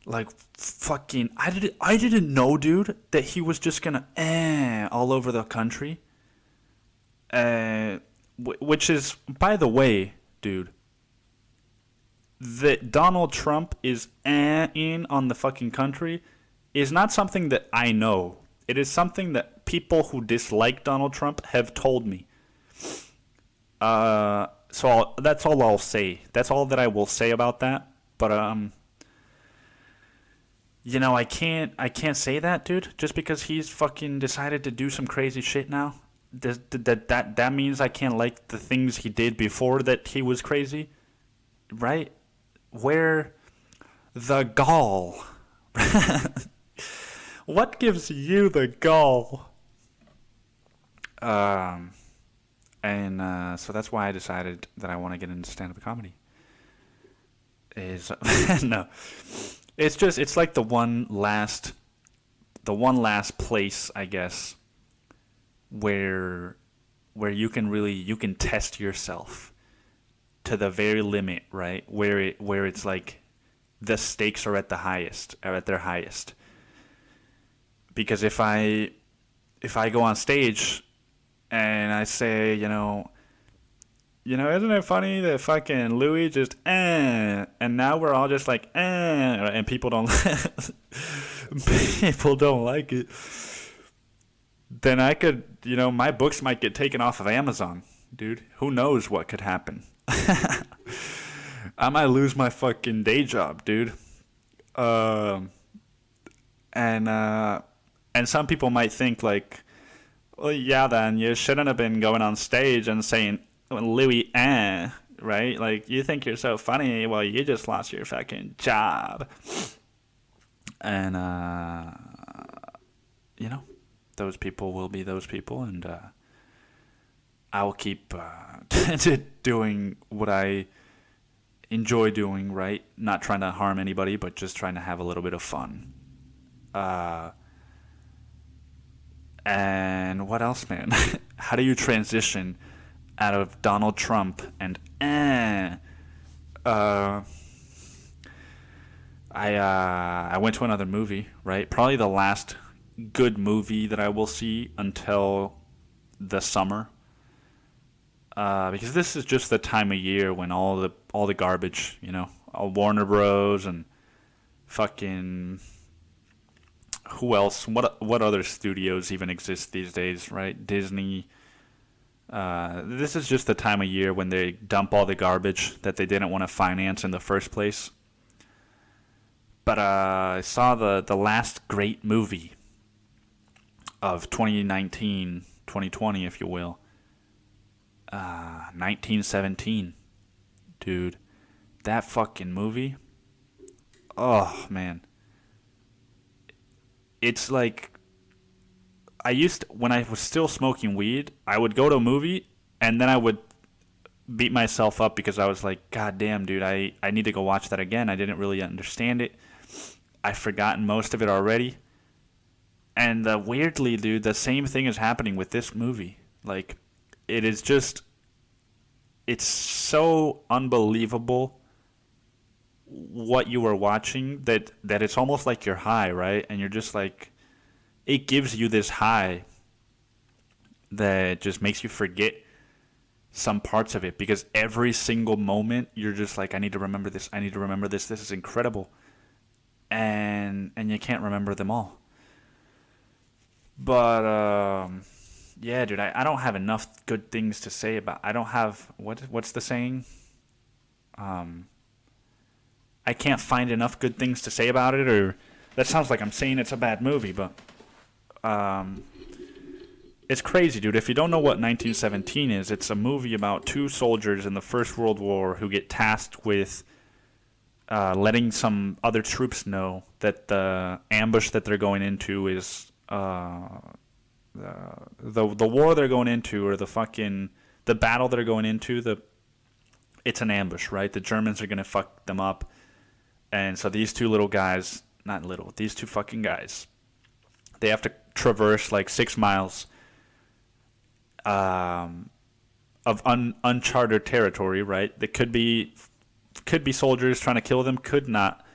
A: Like, fucking, I didn't know, dude, that he was just gonna all over the country. Which is, by the way, dude, that Donald Trump is in on the fucking country is not something that I know. It is something that people who dislike Donald Trump have told me. That's all I'll say. That's all that I will say about that. But I can't say that, dude. Just because he's fucking decided to do some crazy shit now. That means I can't like the things he did before that he was crazy, right? Where the gall? What gives you the gall? So that's why I decided that I want to get into stand-up comedy. No, it's like the one last place, I guess, where you can test yourself to the very limit, right? Where it's like the stakes are at their highest. Because if I go on stage and I say, isn't it funny that fucking Louis just and now we're all just like and people don't like it, then I could, my books might get taken off of Amazon, dude. Who knows what could happen? I might lose my fucking day job, dude. And some people might think like, well, yeah, then you shouldn't have been going on stage and saying Louis, right? Like, you think you're so funny, well, you just lost your fucking job. And, those people will be those people, and I will keep doing what I enjoy doing, right? Not trying to harm anybody, but just trying to have a little bit of fun. And what else, man? How do you transition out of Donald Trump and I went to another movie, right? Probably the last good movie that I will see until the summer. Because this is just the time of year when all the garbage, all Warner Bros. And fucking who else? What other studios even exist these days, right? Disney. This is just the time of year when they dump all the garbage that they didn't want to finance in the first place. But I saw the last great movie of 2019, 2020, if you will. 1917. Dude, that fucking movie. Oh, man. It's like, when I was still smoking weed, I would go to a movie and then I would beat myself up because I was like, God damn, dude, I need to go watch that again. I didn't really understand it. I've forgotten most of it already. And weirdly, dude, the same thing is happening with this movie. Like, it is just, it's so unbelievable what you are watching that it's almost like you're high, right? And you're just like, it gives you this high that just makes you forget some parts of it, because every single moment you're just like, I need to remember this, this is incredible, and you can't remember them all. But yeah, dude, I don't have enough good things to say about. I don't have what's the saying? I can't find enough good things to say about it, or that sounds like I'm saying it's a bad movie, but it's crazy, dude. If you don't know what 1917 is, it's a movie about two soldiers in the First World War who get tasked with letting some other troops know that the ambush that they're going into is the war they're going into, or the battle they're going into. It's an ambush, right? The Germans are gonna fuck them up, and so these two these two fucking guys, they have to traverse like 6 miles of uncharted territory, right? That could be soldiers trying to kill them, could not,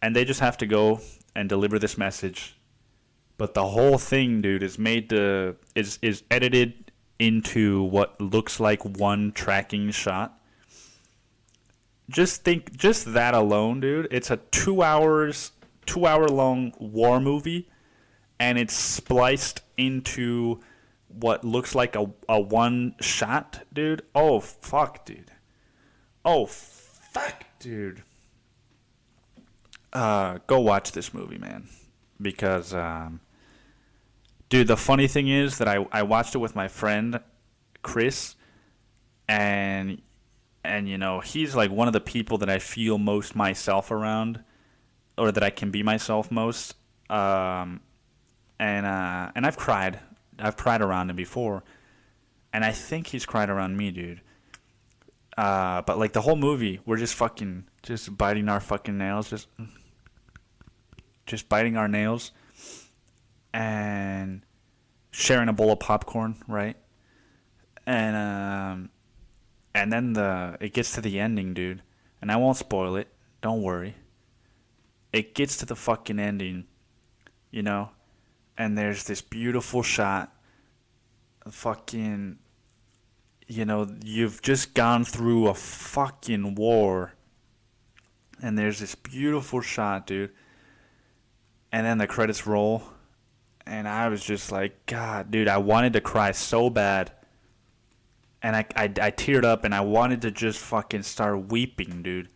A: and they just have to go and deliver this message. But the whole thing, dude, is is edited into what looks like one tracking shot, just that alone, dude. It's a 2 hour long war movie, and it's spliced into what looks like a one shot, dude. Oh fuck, dude. Oh fuck, dude. Go watch this movie, man, because dude, the funny thing is that I watched it with my friend Chris, and he's like one of the people that I feel most myself around, or that I can be myself most. And I've cried. I've cried around him before, and I think he's cried around me, dude. But like the whole movie, we're just biting our fucking nails, just biting our nails, and sharing a bowl of popcorn, right? And then it gets to the ending, dude, and I won't spoil it. Don't worry. It gets to the fucking ending, and there's this beautiful shot. Fucking, you've just gone through a fucking war, and there's this beautiful shot, dude. And then the credits roll, and I was just like, God, dude, I wanted to cry so bad. And I teared up, and I wanted to just fucking start weeping, dude.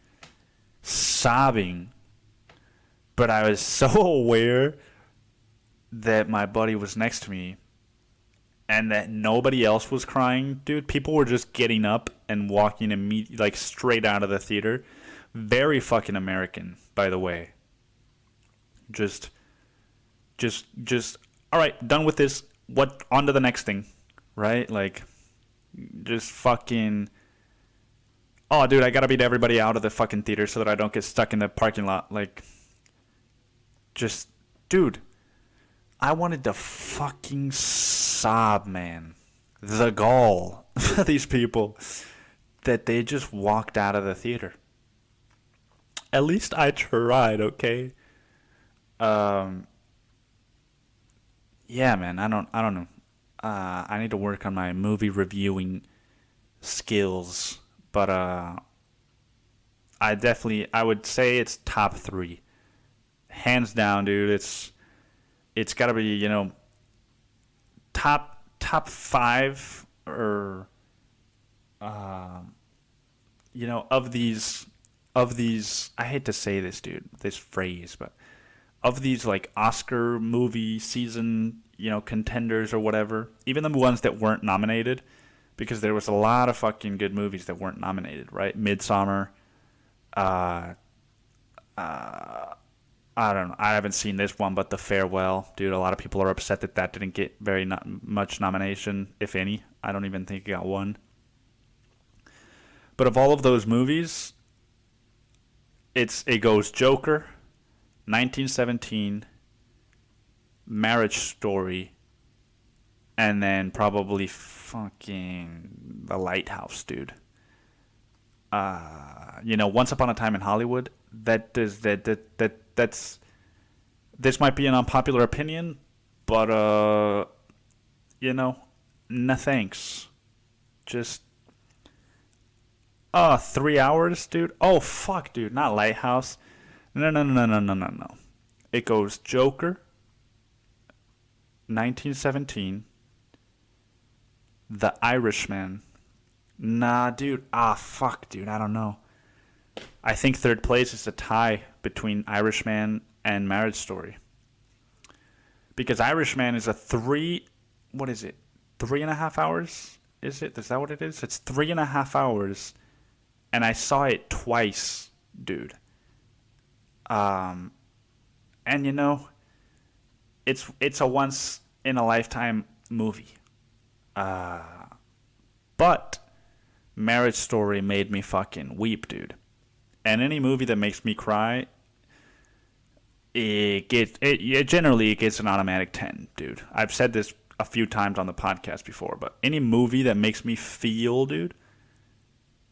A: Sobbing. But I was so aware that my buddy was next to me and that nobody else was crying, dude. People were just getting up and walking immediately, like straight out of the theater. Very fucking American, by the way. Just, all right, done with this. What, on to the next thing, right? Like, just fucking, oh, dude, I gotta beat everybody out of the fucking theater so that I don't get stuck in the parking lot. Like, just, dude, I wanted to fucking sob, man. The gall of these people that they just walked out of the theater. At least I tried, okay? Yeah, man, I don't know. I need to work on my movie reviewing skills, but I would say it's top 3, hands down, dude. It's got to be top 5, or of these. I hate to say this, dude, this phrase, but of these like Oscar movie season, contenders or whatever, even the ones that weren't nominated, because there was a lot of fucking good movies that weren't nominated, right? Midsummer, I don't know. I haven't seen this one, but The Farewell, dude. A lot of people are upset that didn't get very much nomination, if any. I don't even think it got one. But of all of those movies, it goes Joker, 1917, Marriage Story, and then probably fucking The Lighthouse, dude. Once Upon a Time in Hollywood. That's this might be an unpopular opinion, but no thanks. Just 3 hours, dude. Oh fuck, dude, not Lighthouse. No. It goes Joker, 1917, The Irishman. Nah, dude. Fuck, dude. I don't know. I think third place is a tie between Irishman and Marriage Story. Because Irishman is what is it? 3.5 hours? Is that what it is? It's 3.5 hours. And I saw it twice, dude. And it's a once in a lifetime movie. But Marriage Story made me fucking weep, dude. And any movie that makes me cry, it generally gets an automatic 10, dude. I've said this a few times on the podcast before, but any movie that makes me feel, dude,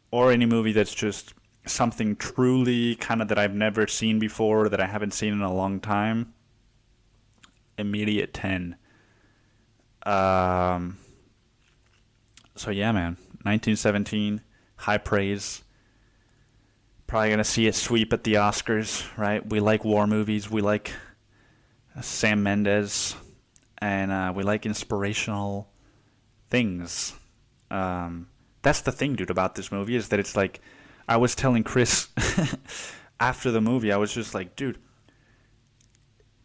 A: or any movie that's just something truly kind of that I've never seen before, that I haven't seen in a long time, immediate 10. So yeah, man, 1917, high praise. Probably gonna see it sweep at the Oscars, right? We like war movies. We like Sam Mendes, and we like inspirational things. That's the thing, dude, about this movie is that it's like, I was telling Chris after the movie, I was just like, dude,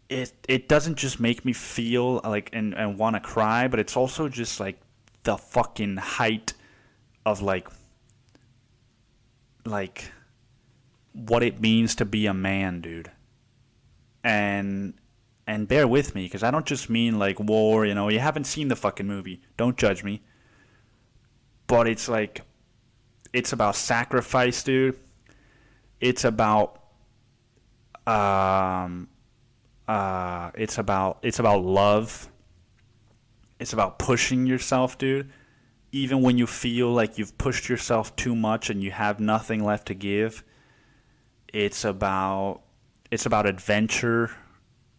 A: it doesn't just make me feel like and want to cry, but it's also just like the fucking height of like what it means to be a man, dude. And bear with me, because I don't just mean like war, you know, you haven't seen the fucking movie. Don't judge me. But it's like, it's about sacrifice, dude. It's about, it's about love. It's about pushing yourself, dude. Even when you feel like you've pushed yourself too much and you have nothing left to give. It's about adventure.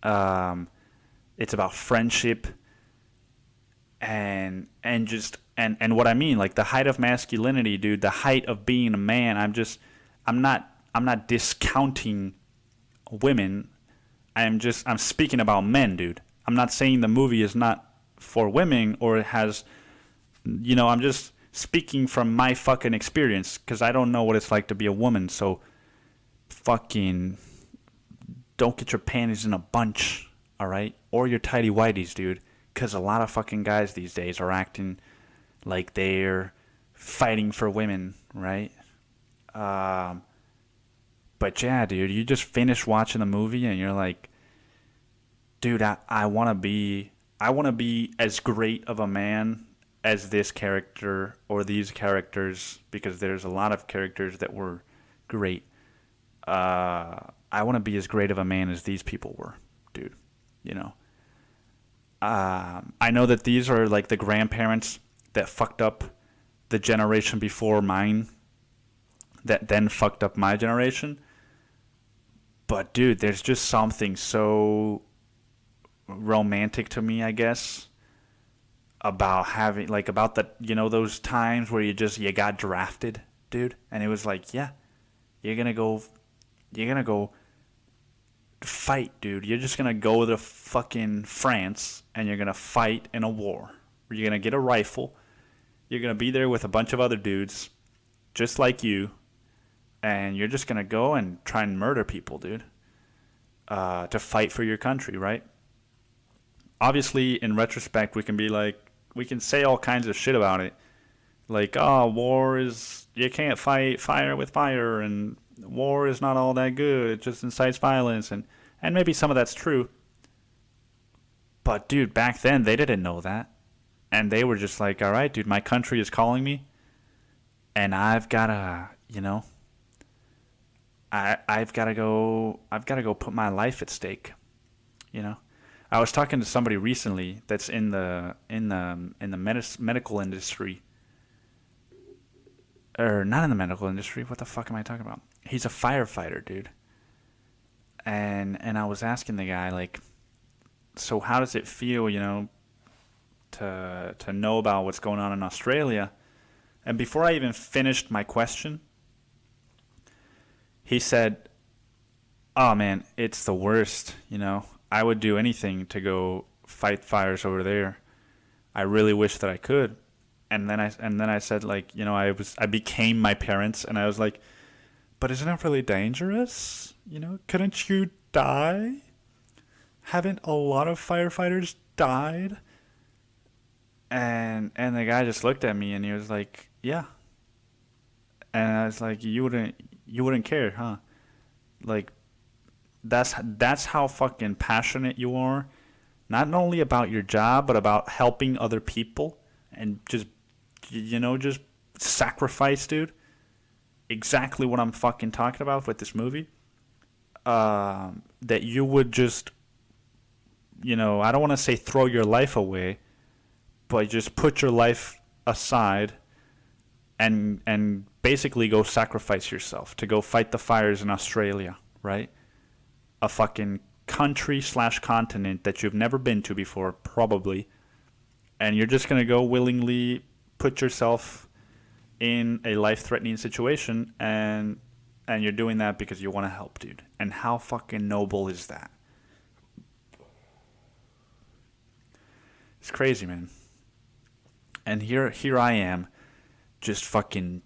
A: It's about friendship, and what I mean, like the height of masculinity, dude. The height of being a man. I'm not discounting women. I'm speaking about men, dude. I'm not saying the movie is not for women or it has, you know. I'm just speaking from my fucking experience, because I don't know what it's like to be a woman. So, fucking don't get your panties in a bunch, all right? Or your tighty whities, dude. Because a lot of fucking guys these days are acting like they're fighting for women, right? But yeah, dude, you just finished watching the movie and you're like, dude, I want to be as great of a man as this character or these characters, because there's a lot of characters that were great. I want to be as great of a man as these people were, dude. You know. I know that these are like the grandparents that fucked up the generation before mine, that then fucked up my generation. But dude, there's just something so romantic to me, I guess, about having, like, about the, you know, those times where you got drafted, dude, and it was like, yeah, you're gonna go fight, dude. You're just gonna go to fucking France and you're gonna fight in a war. You're gonna get a rifle. You're gonna be there with a bunch of other dudes just like you, and you're just gonna go and try and murder people, dude, to fight for your country, right? Obviously, in retrospect, we can say all kinds of shit about it, like, oh, war is, you can't fight fire with fire, and war is not all that good, it just incites violence, and maybe some of that's true. But dude, back then they didn't know that. And they were just like, all right, dude, my country is calling me, and I've gotta, you know, I've gotta go put my life at stake, you know. I was talking to somebody recently that's in the medical industry, or not in the medical industry. What the fuck am I talking about? He's a firefighter, dude. And I was asking the guy, like, so how does it feel, you know, to know about what's going on in Australia? And before I even finished my question, he said, oh man, it's the worst, you know. I would do anything to go fight fires over there. I really wish that I could. And then I said, like, you know, I became my parents, and I was like, but isn't it really dangerous? You know, couldn't you die? Haven't a lot of firefighters died? And the guy just looked at me and he was like, yeah. And I was like, you wouldn't care, huh? Like, that's how fucking passionate you are, not only about your job but about helping other people, and just, you know, just sacrifice, dude. Exactly what I'm fucking talking about with this movie. That you would just, you know, I don't want to say throw your life away, but just put your life aside and basically go sacrifice yourself to go fight the fires in Australia, right? A fucking country/continent that you've never been to before, probably, and you're just going to go willingly put yourself in a life-threatening situation and And you're doing that because you want to help, dude. And how fucking noble is that? It's crazy, man. And here I am, just fucking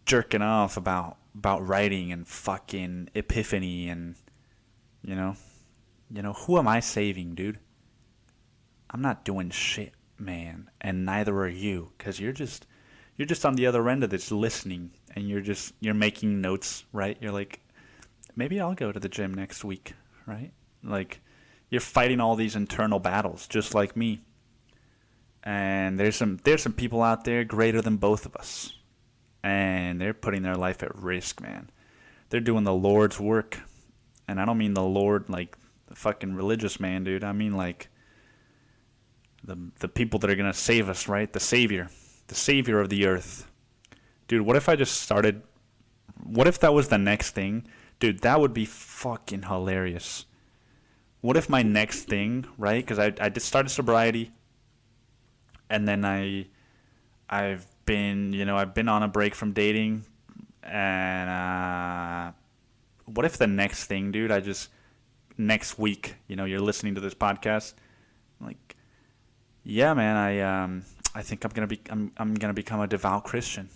A: jerking off about writing and fucking epiphany and, you know, who am I saving, dude? I'm not doing shit, man, and neither are you, because you're just on the other end of this listening, and you're making notes, right? You're like, maybe I'll go to the gym next week, right? Like, you're fighting all these internal battles just like me. And there's some people out there greater than both of us, and they're putting their life at risk, man. They're doing the Lord's work, and I don't mean the Lord like the fucking religious man, dude. I mean like the people that are gonna save us, right? The savior of the earth, dude. What if I just started? What if that was the next thing, dude? That would be fucking hilarious. What if my next thing, right? Because I just started sobriety. And then I've been on a break from dating, and what if the next thing, dude? Next week, you're listening to this podcast, like, yeah, man, I think I'm gonna become a devout Christian.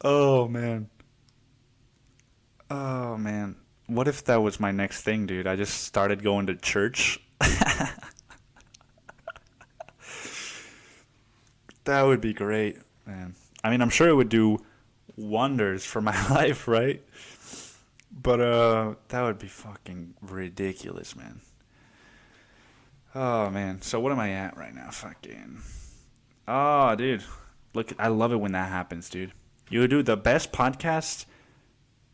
A: Oh man, what if that was my next thing, dude? I just started going to church. That would be great, man. I mean, I'm sure it would do wonders for my life, right? But that would be fucking ridiculous, man. Oh, man. So what am I at right now? Fucking. Oh, dude. Look, I love it when that happens, dude. The best podcasts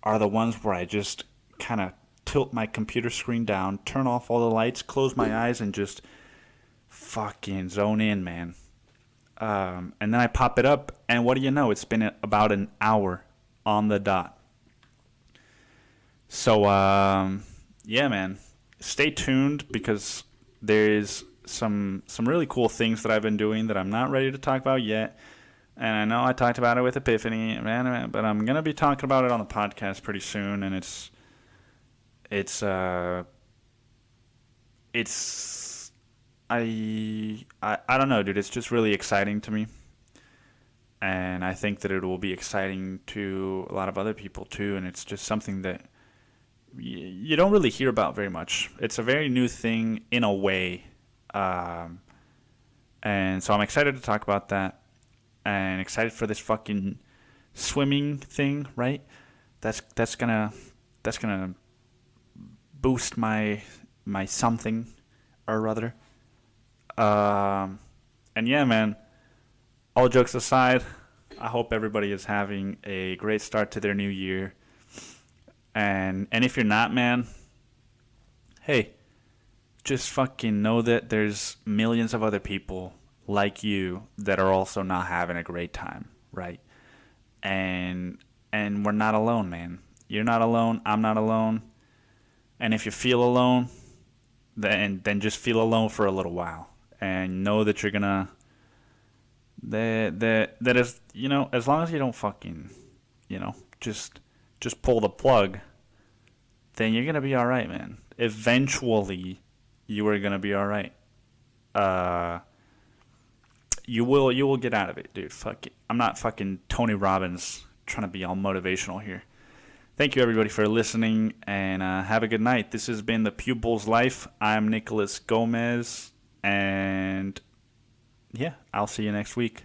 A: are the ones where I just kind of tilt my computer screen down, turn off all the lights, close my eyes, and just fucking zone in, man. And then I pop it up, and what do you know? It's been about an hour on the dot. So, yeah, man. Stay tuned, because there's some really cool things that I've been doing that I'm not ready to talk about yet. And I know I talked about it with Epiphany, man, but I'm going to be talking about it on the podcast pretty soon, and I don't know, dude. It's just really exciting to me, and I think that it will be exciting to a lot of other people too. And it's just something that you don't really hear about very much. It's a very new thing in a way, and so I'm excited to talk about that, and excited for this fucking swimming thing, right? That's gonna boost my something or other. And yeah, man, all jokes aside, I hope everybody is having a great start to their new year. And if you're not, man, hey, just fucking know that there's millions of other people like you that are also not having a great time, right? And we're not alone, man. You're not alone. I'm not alone. And if you feel alone, then just feel alone for a little while, and know that you're gonna that is, as long as you don't fucking, just pull the plug, then you're gonna be all right, man. Eventually, you are gonna be all right. You will get out of it, dude. Fuck it. I'm not fucking Tony Robbins trying to be all motivational here. Thank you, everybody, for listening, and have a good night. This has been The Pupil's Life. I'm Nicholas Gomez, and yeah, I'll see you next week.